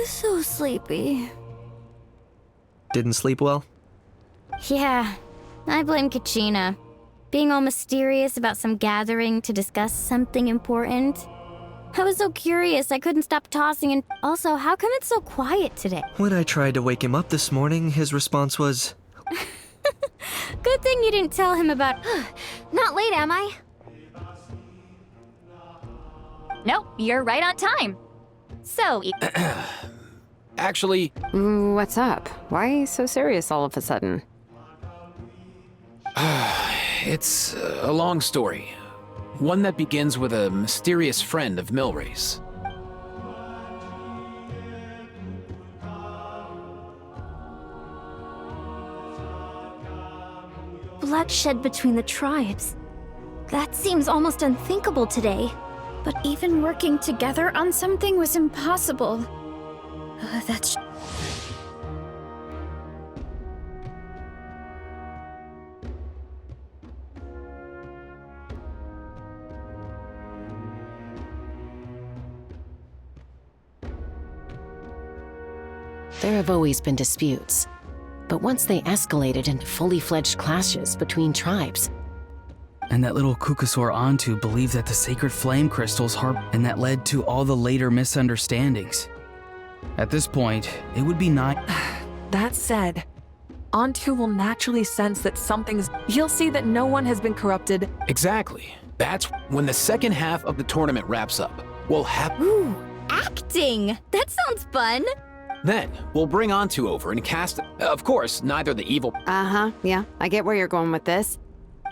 So sleepy. Didn't sleep well? Yeah, I blame Kachina. Being all mysterious about some gathering to discuss something important. I was so curious I couldn't stop tossing and... Also, how come it's so quiet today? When I tried to wake him up this morning, his response was... Good thing you didn't tell him about... Not late, am I? Nope, you're right on time. So, Actually, What's up? Why so serious all of a sudden? it's a long story. One that begins with a mysterious friend of Milray's. Bloodshed between the tribes. That seems almost unthinkable today. But even working together on something was impossible. That's... There have always been disputes, but once they escalated into fully fledged clashes between tribes. And that little Kukasaur Antu believed that the sacred flame crystals and that led to all the later misunderstandings. At this point, it would be not. That said, Antu will naturally sense that something's... He'll see that no one has been corrupted. Exactly. That's when the second half of the tournament wraps up. We'll have... Ooh, acting! That sounds fun! Then, we'll bring Antu over and cast... Of course, neither the evil... Uh-huh, yeah, I get where you're going with this.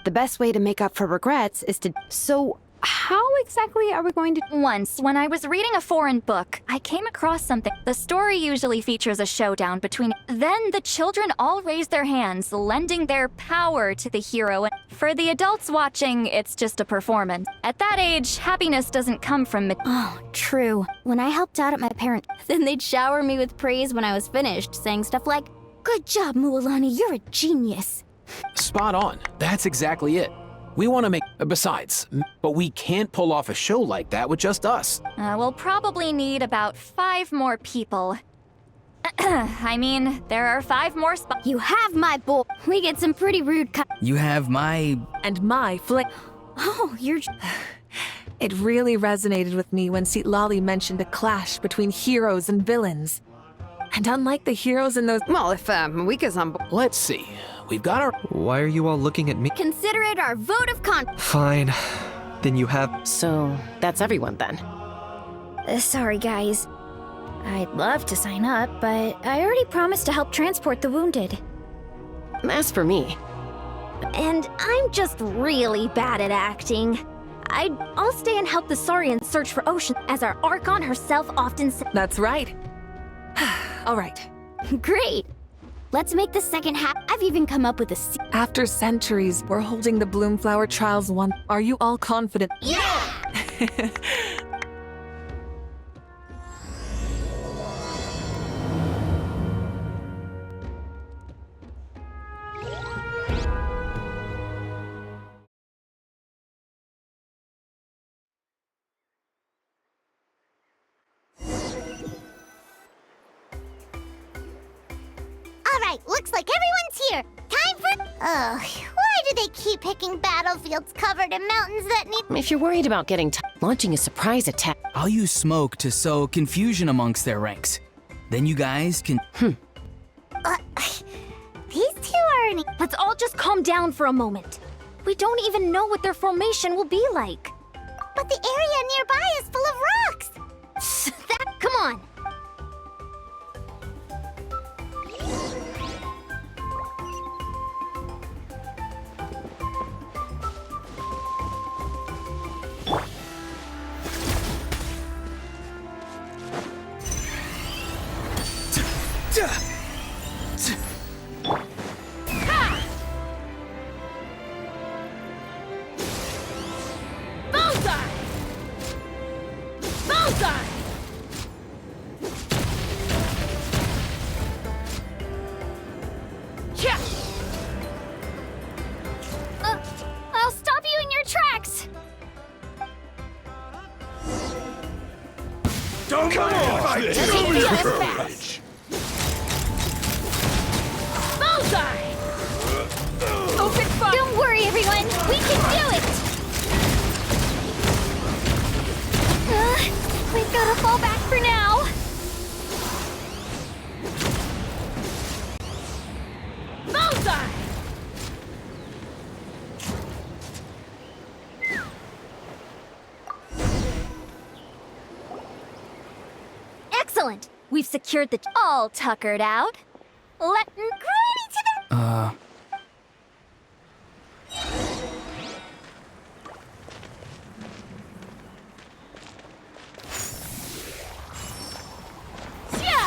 The best way to make up for regrets is to... So, how exactly are we going to... once, when I was reading a foreign book, I came across something. The story usually features a showdown between... Then the children all raise their hands, lending their power to the hero. For the adults watching, it's just a performance. At that age, happiness doesn't come from... Oh, true. When I helped out at my parents, then they'd shower me with praise when I was finished, saying stuff like, "Good job, Mualani, you're a genius." Spot on. That's exactly it. We want to make... Besides, but we can't pull off a show like that with just us. We'll probably need about 5 more people. I mean, there are 5 more spots. You have my boy. We get some pretty rude You have my... And my flick... Oh, you're... It really resonated with me when Lali mentioned a clash between heroes and villains. And unlike the heroes in those... Well, if Mika's on board... Let's see. We've got our... Why are you all looking at me? Consider it our vote of confidence. Fine. Then you have... So, that's everyone then. Sorry, guys. I'd love to sign up, but I already promised to help transport the wounded. As for me, And I'm just really bad at acting. I'll stay and help the Saurians search for Ocean, as our Archon herself often says. That's right. All right. Great! Let's make the second half. I've even come up with a... After centuries, we're holding the Bloomflower Trials 1. Are you all confident? Yeah! Alright, looks like everyone's here. Time for... Ugh, why do they keep picking battlefields covered in mountains that need... if you're worried about getting launching a surprise attack... I'll use smoke to sow confusion amongst their ranks. Then you guys can... These two are... Let's all just calm down for a moment. We don't even know what their formation will be like. But the area nearby is full of rocks. Come on. I'll stop you in your tracks. Don't come on! Bullseye! Open fire! Don't worry, everyone. We can do it. We've got to fall back for now. Bullseye! Excellent. We've secured the all tuckered out. Letting Granny to the... Yeah!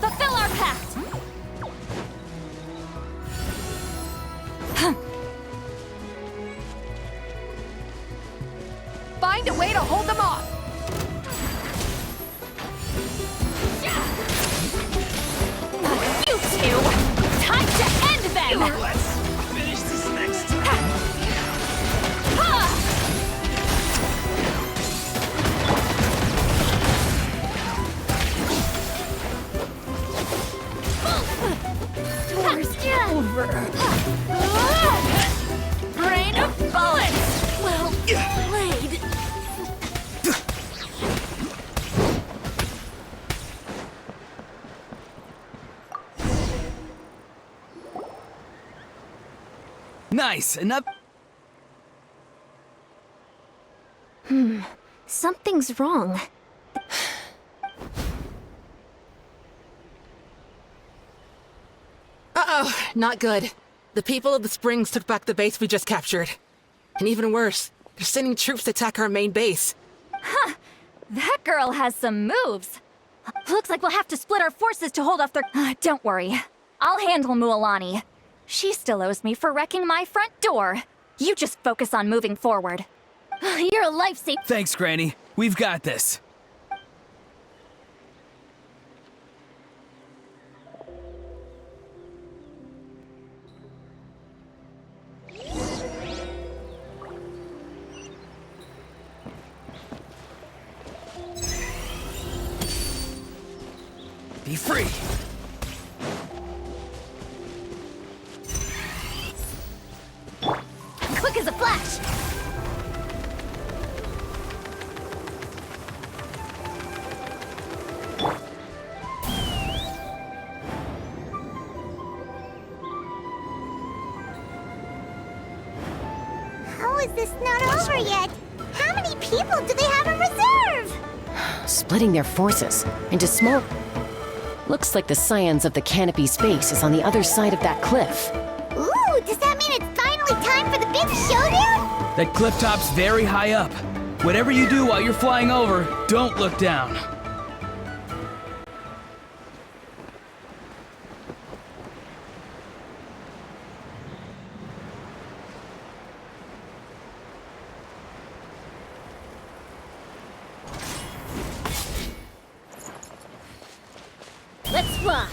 Fulfill our pact! Find a way to hold them off! You two! Time to end them! Let's finish this next time. Over. Rain of bullets! Well played. Nice. Enough. Something's wrong. Uh-oh, not good. The people of the Springs took back the base we just captured. And even worse, they're sending troops to attack our main base. That girl has some moves. Looks like we'll have to split our forces to hold off their... don't worry. I'll handle Mualani. She still owes me for wrecking my front door. You just focus on moving forward. You're a lifesaver. Thanks, Granny. We've got this. Be free. Quick as a flash. How is this not over yet? How many people do they have in reserve? Splitting their forces into small... Looks like the scions of the Canopy's base is on the other side of that cliff. Ooh, does that mean it's finally time for the big showdown? That cliff top's very high up. Whatever you do while you're flying over, don't look down. Let's fly.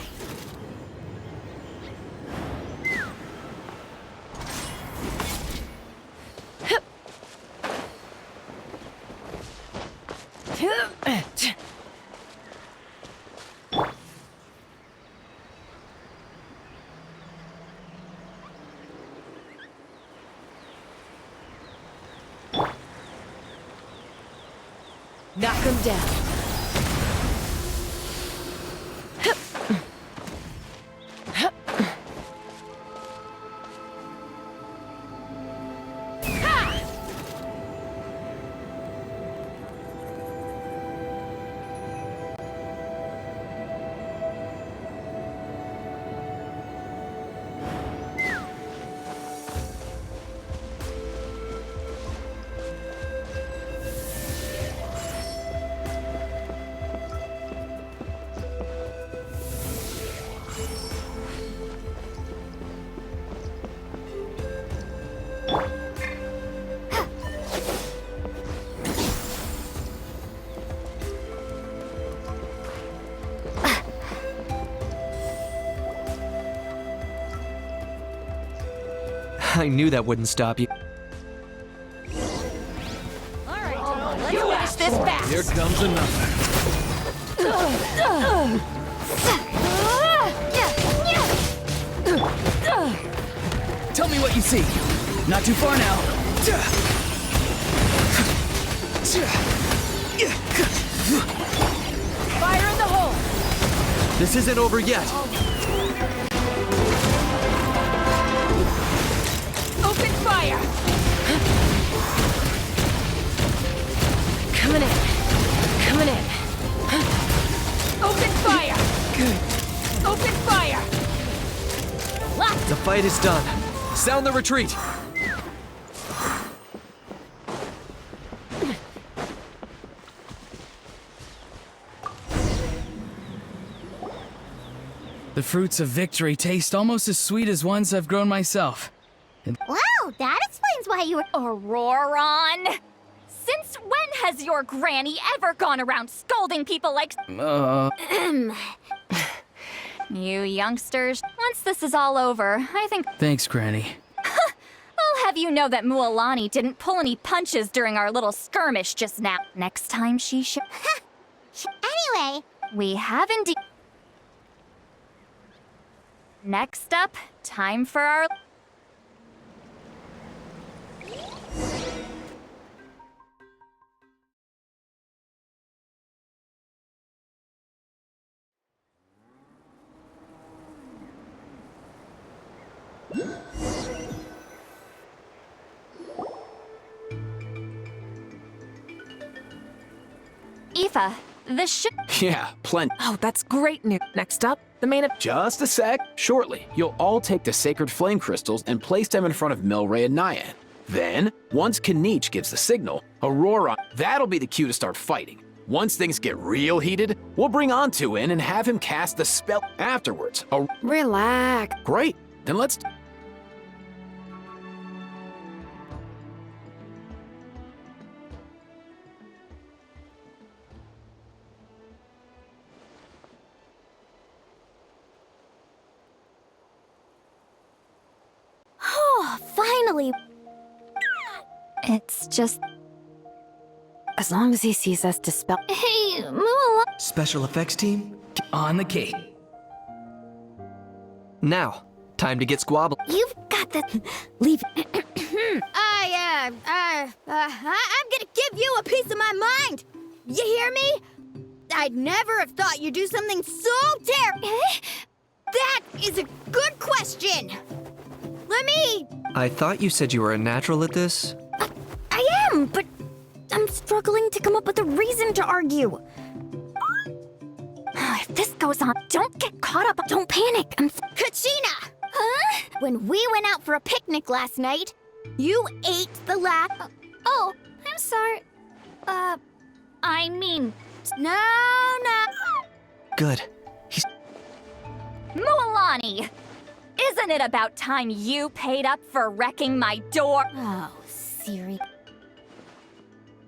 Knock him down. I knew that wouldn't stop you. You finish this fast. Here comes another. Tell me what you see. Not too far now. Fire in the hole! This isn't over yet. Open fire! Coming in. Coming in. Open fire! Good. Open fire! The fight is done. Sound the retreat. The fruits of victory taste almost as sweet as ones I've grown myself. Wow, that explains why you were. Auroron! Since when has your granny ever gone around scolding people like... You youngsters, once this is all over, I think... Thanks, Granny. I'll have you know that Mualani didn't pull any punches during our little skirmish just now. Next time she should... Anyway, We have indeed... Next up, time for our... Aoife, this should... Yeah, plenty. Oh, that's great news. Next up, the main... Just a sec. Shortly, you'll all take the sacred flame crystals and place them in front of Milray and Nyan. Then, once Kanich gives the signal, Aurora, that'll be the cue to start fighting. Once things get real heated, we'll bring Antu in and have him cast the spell afterwards. Relax. Great. Then let's... Oh, finally! It's just... As long as he sees us dispel. Hey, Muala. Special effects team? On the cake. Now, time to get squabble. You've got the... Leave... I'm gonna give you a piece of my mind! You hear me? I'd never have thought you'd do something so terrible. That is a good question! Let me... I thought you said you were a natural at this. I am, but I'm struggling to come up with a reason to argue. If this goes on, don't get caught up. Don't panic. Kachina! Huh? When we went out for a picnic last night, you ate the last... Oh, I'm sorry. I mean... No. Good. Mualani! Isn't it about time you paid up for wrecking my door? Oh, Siri.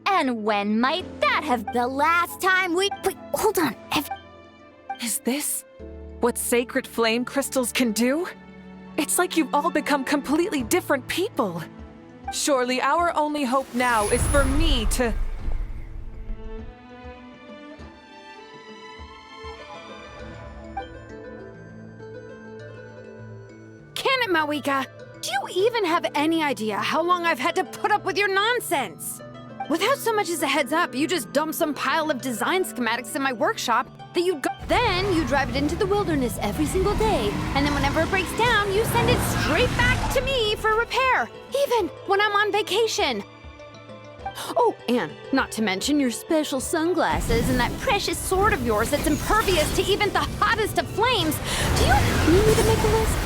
And when might that have... The last time we... Wait, hold on. Is this what sacred flame crystals can do? It's like you've all become completely different people. Surely our only hope now is for me to... Can it, Mawika? Do you even have any idea how long I've had to put up with your nonsense? Without so much as a heads up, you just dump some pile of design schematics in my workshop that you'd go. Then you drive it into the wilderness every single day, and then whenever it breaks down, you send it straight back to me for repair, even when I'm on vacation. Oh, and not to mention your special sunglasses and that precious sword of yours that's impervious to even the hottest of flames. Do you need me to make a list?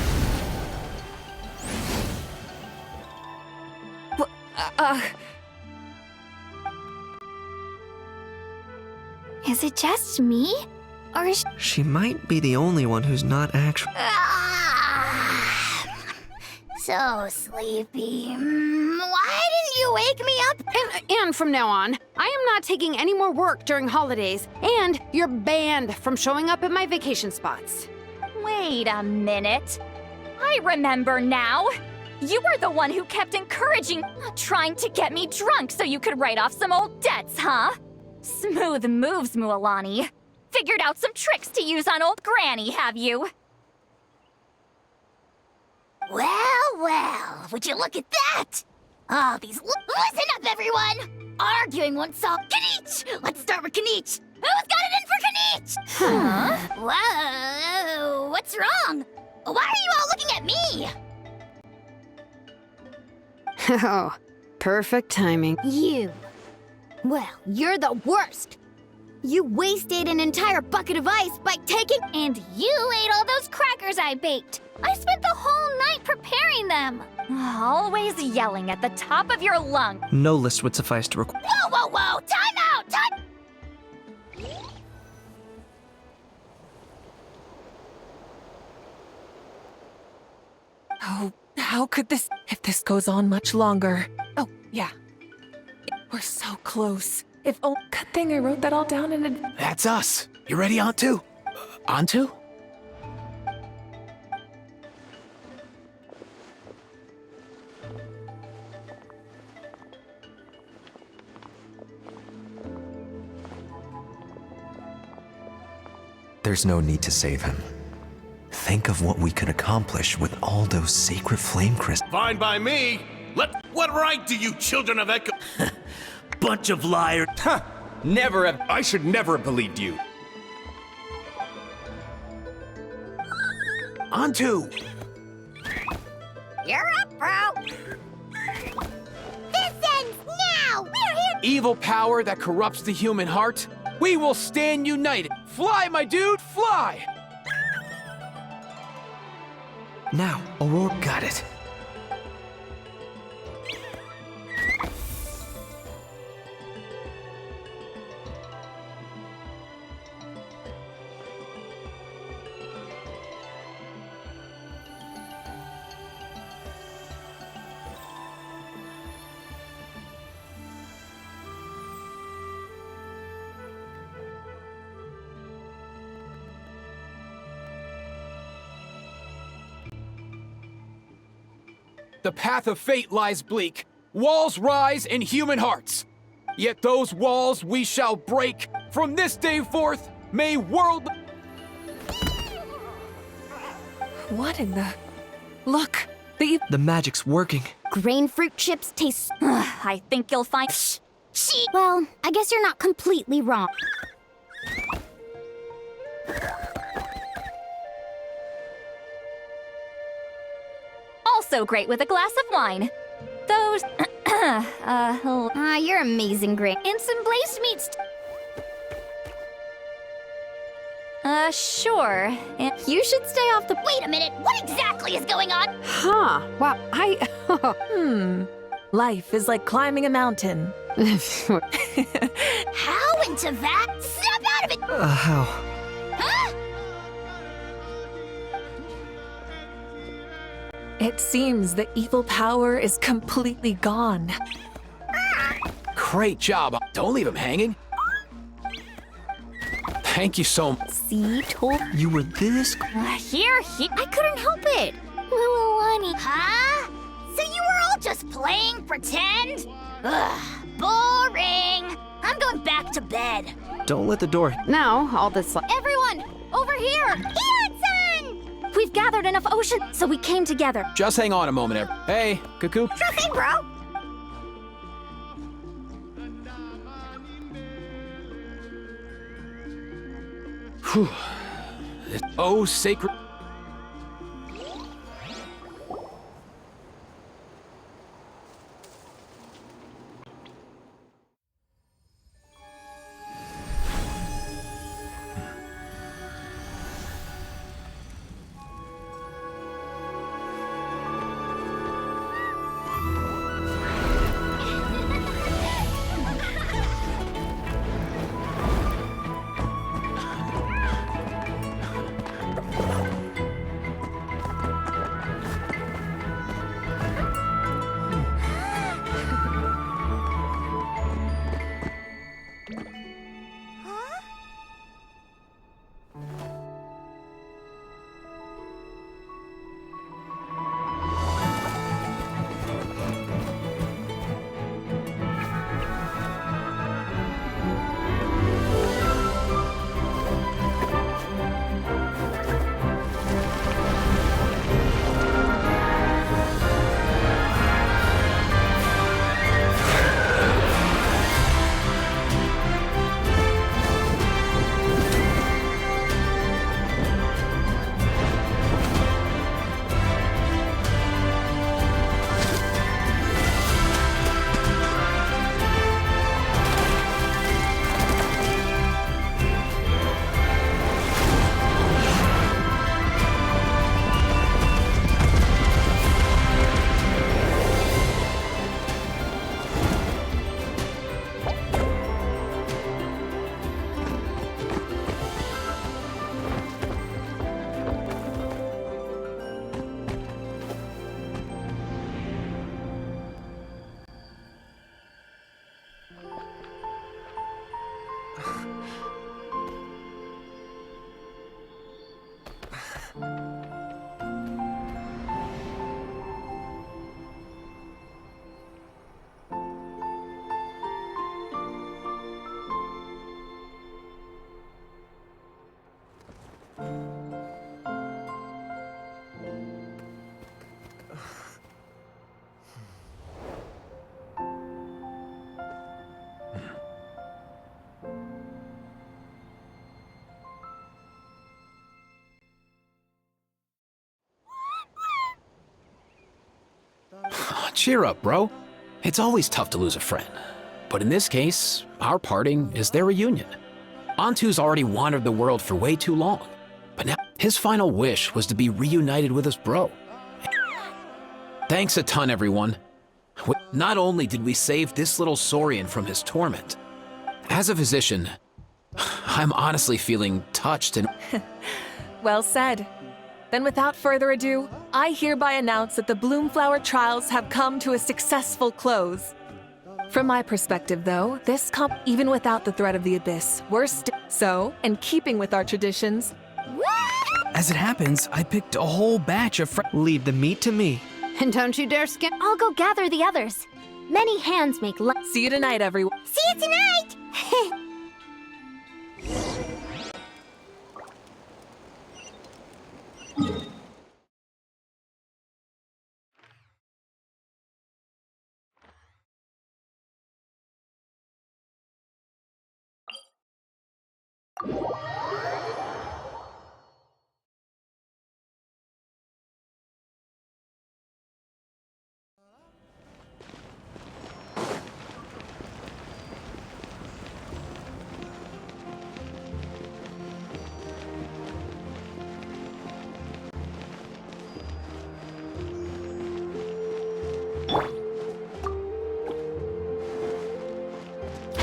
Is it just me? Or is She might be the only one who's not actually. so sleepy. Why didn't you wake me up? And from now on, I am not taking any more work during holidays, and you're banned from showing up at my vacation spots. Wait a minute. I remember now. You were the one who kept encouraging, trying to get me drunk so you could write off some old debts, huh? Smooth moves, Mualani. Figured out some tricks to use on old Granny, have you? Well, would you look at that? Oh, listen up, everyone! Arguing won't solve Kanich! Let's start with Kanich! Who's got it in for Kanich? Huh? Whoa, what's wrong? Why are you all looking at me? Oh, perfect timing. You. Well, you're the worst. You wasted an entire bucket of ice by taking... And you ate all those crackers I baked. I spent the whole night preparing them. Always yelling at the top of your lungs. No list would suffice to record. Whoa! Time out! Oh, how could this... If this goes on much longer... Oh, yeah. We're so close. If oh, good thing I wrote that all down in a... That's us. You ready, Antu? Antu? There's no need to save him. Think of what we could accomplish with all those sacred flame crystals. Fine by me. What right do you children of Echo? Bunch of liars. Never have. I should never have believed you. Antu! You're up, bro! This ends now! We're here! Evil power that corrupts the human heart. We will stand united. Fly, my dude, fly! Now, Aurora got it. The path of fate lies bleak. Walls rise in human hearts. Yet those walls we shall break. From this day forth, may world... What in the... Look! The magic's working. Grain fruit chips taste... I think you'll find... Well, I guess you're not completely wrong. Also great with a glass of wine. Those... You're amazing, Grain. And some glazed meats. Sure. You should stay off the... Wait a minute, what exactly is going on? Huh. Wow, Life is like climbing a mountain. How into that? Snap out of it! How? Huh? It seems the evil power is completely gone. Great job. Don't leave him hanging. Thank you so much. See, told... You were this... Here. I couldn't help it. Mualani. Huh? So you were all just playing pretend? Ugh, boring. I'm going back to bed. Don't let the door... now all this... Everyone, over here! Ian-san! We've gathered enough ocean, so we came together. Just hang on a moment. Hey, Cuckoo. Sure thing, bro. Whew. Oh, sacred. Cheer up, bro. It's always tough to lose a friend. But in this case, our parting is their reunion. Antu's already wandered the world for way too long. But now, his final wish was to be reunited with his bro. Thanks a ton, everyone. Not only did we save this little Saurian from his torment, as a physician, I'm honestly feeling touched and... Well said. Then without further ado, I hereby announce that the Bloomflower trials have come to a successful close. From my perspective, though, this even without the threat of the Abyss, we're so, in keeping with our traditions... As it happens, I picked a whole batch of Leave the meat to me. And don't you dare skip. I'll go gather the others. Many hands make light. See you tonight, everyone. See you tonight!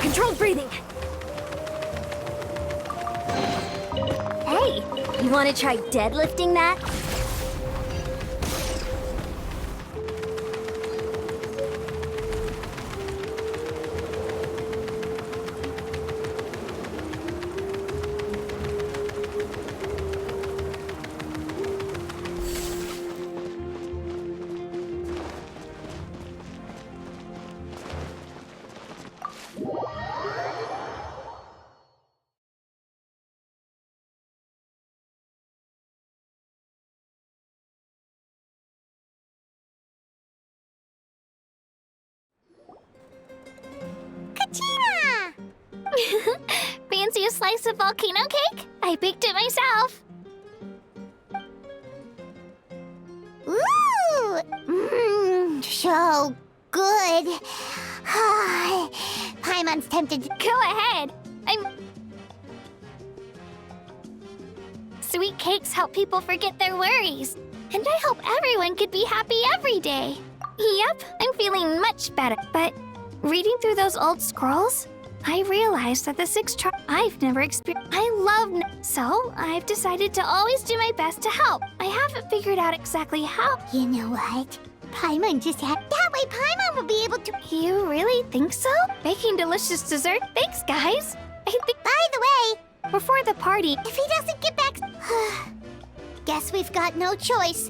Controlled breathing. Hey, you want to try deadlifting that? fancy a slice of volcano cake? I baked it myself. Ooh! So good. Paimon's tempted. Go ahead. Sweet cakes help people forget their worries. And I hope everyone could be happy every day. Yep, I'm feeling much better. But reading through those old scrolls, I realized that the 6 I've never experienced. So I've decided to always do my best to help. I haven't figured out exactly how. You know what? Paimon just had. That way Paimon will be able to. You really think so? Baking delicious dessert? Thanks, guys. I think. By the way, before the party, if he doesn't get back. Guess we've got no choice.